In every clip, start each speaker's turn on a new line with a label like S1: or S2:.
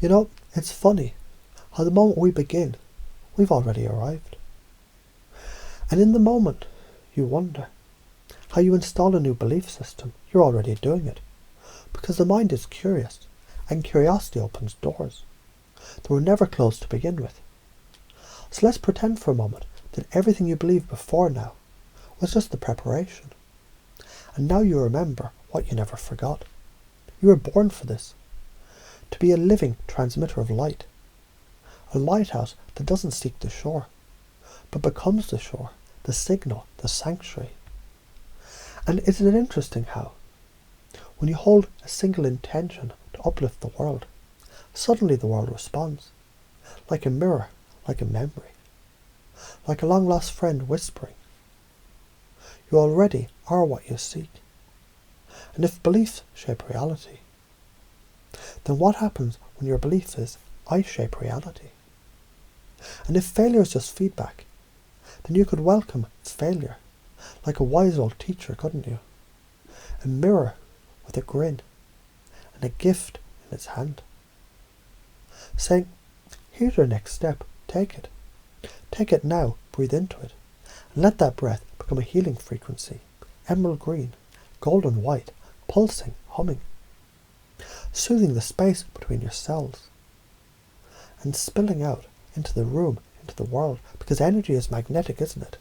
S1: You know, it's funny how the moment we begin, we've already arrived. And in the moment, you wonder how you install a new belief system, you're already doing it. Because the mind is curious, and curiosity opens doors that were never closed to begin with. So let's pretend for a moment that everything you believed before now was just the preparation. And now you remember what you never forgot. You were born for this. To be a living transmitter of light. A lighthouse that doesn't seek the shore, but becomes the shore, the signal, the sanctuary. And isn't it interesting how, when you hold a single intention to uplift the world, suddenly the world responds, like a mirror, like a memory, like a long-lost friend whispering. You already are what you seek. And if beliefs shape reality, then what happens when your belief is, I shape reality? And if failure is just feedback, then you could welcome failure, like a wise old teacher, couldn't you? A mirror with a grin, and a gift in its hand, saying, here's your next step, take it. Take it now, breathe into it, and let that breath become a healing frequency, emerald green, golden white, pulsing, humming, soothing the space between your cells, and spilling out into the room, into the world, because energy is magnetic, isn't it?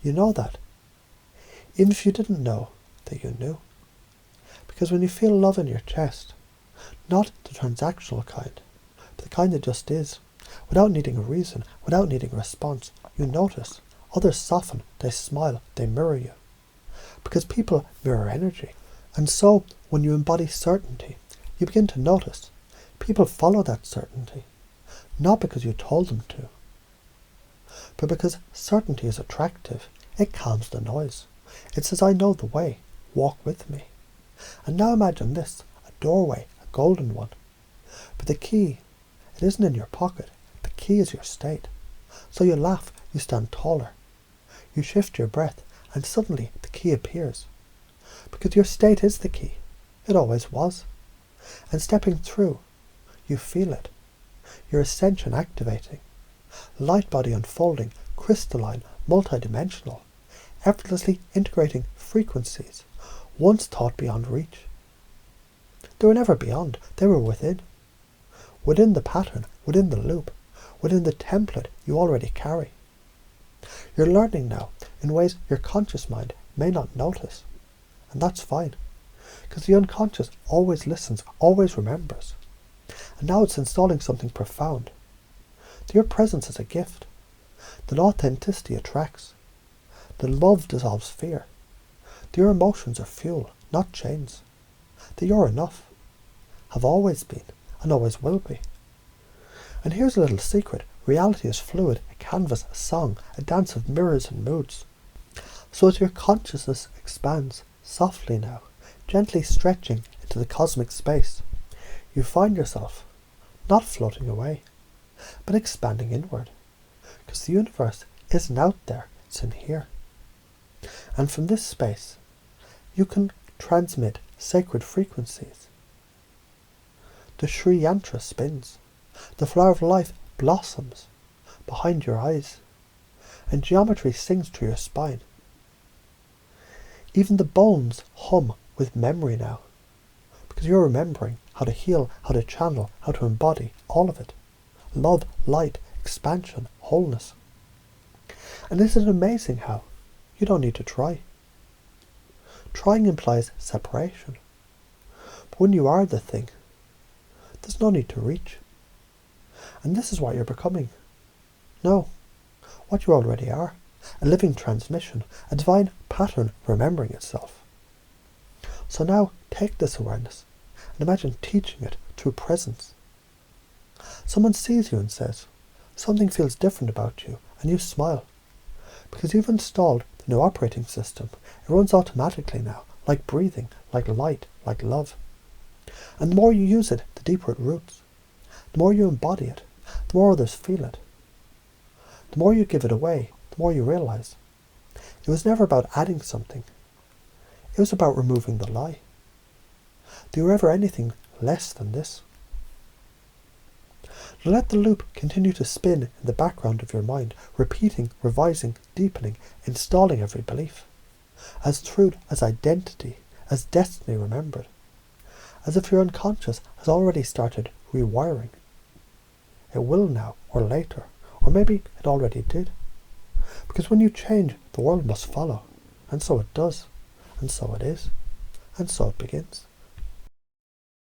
S1: You know that, even if you didn't know that you knew. Because when you feel love in your chest, not the transactional kind, but the kind that just is, without needing a reason, without needing a response, you notice. Others soften, they smile, they mirror you. Because people mirror energy. And so, when you embody certainty, you begin to notice. People follow that certainty, not because you told them to, but because certainty is attractive. It calms the noise. It says, I know the way, walk with me. And now imagine this, a doorway, a golden one. But the key, it isn't in your pocket. The key is your state. So you laugh, you stand taller. You shift your breath, and suddenly the key appears. Because your state is the key. It always was. And stepping through, you feel it. Your ascension activating. Light body unfolding, crystalline, multidimensional, effortlessly integrating frequencies once thought beyond reach. They were never beyond, they were within. Within the pattern, within the loop, within the template you already carry. You're learning now in ways your conscious mind may not notice. And that's fine, because the unconscious always listens, always remembers. And now it's installing something profound. That your presence is a gift. That authenticity attracts. That love dissolves fear. That your emotions are fuel, not chains. That you're enough. Have always been, and always will be. And here's a little secret. Reality is fluid, a canvas, a song, a dance of mirrors and moods. So as your consciousness expands, softly now, gently stretching into the cosmic space, you find yourself not floating away, but expanding inward. Because the universe isn't out there, it's in here. And from this space, you can transmit sacred frequencies. The Sri Yantra spins. The flower of life blossoms behind your eyes, and geometry sings through your spine. Even the bones hum with memory now, because you're remembering how to heal, how to channel, how to embody all of it. Love, light, expansion, wholeness. And isn't it amazing how you don't need to try? Trying implies separation. But when you are the thing, there's no need to reach. And this is what you're becoming. No, what you already are. A living transmission, a divine pattern remembering itself. So now take this awareness and imagine teaching it through presence. Someone sees you and says, something feels different about you, and you smile. Because you've installed the new operating system. It runs automatically now, like breathing, like light, like love. And the more you use it, the deeper it roots. The more you embody it, the more others feel it. The more you give it away, the more you realize. It was never about adding something. It was about removing the lie. Do you ever anything less than this? And let the loop continue to spin in the background of your mind, repeating, revising, deepening, installing every belief. As truth, as identity, as destiny remembered. As if your unconscious has already started rewiring. It will now, or later, or maybe it already did. Because when you change, the world must follow. And so it does. And so it is. And so it begins.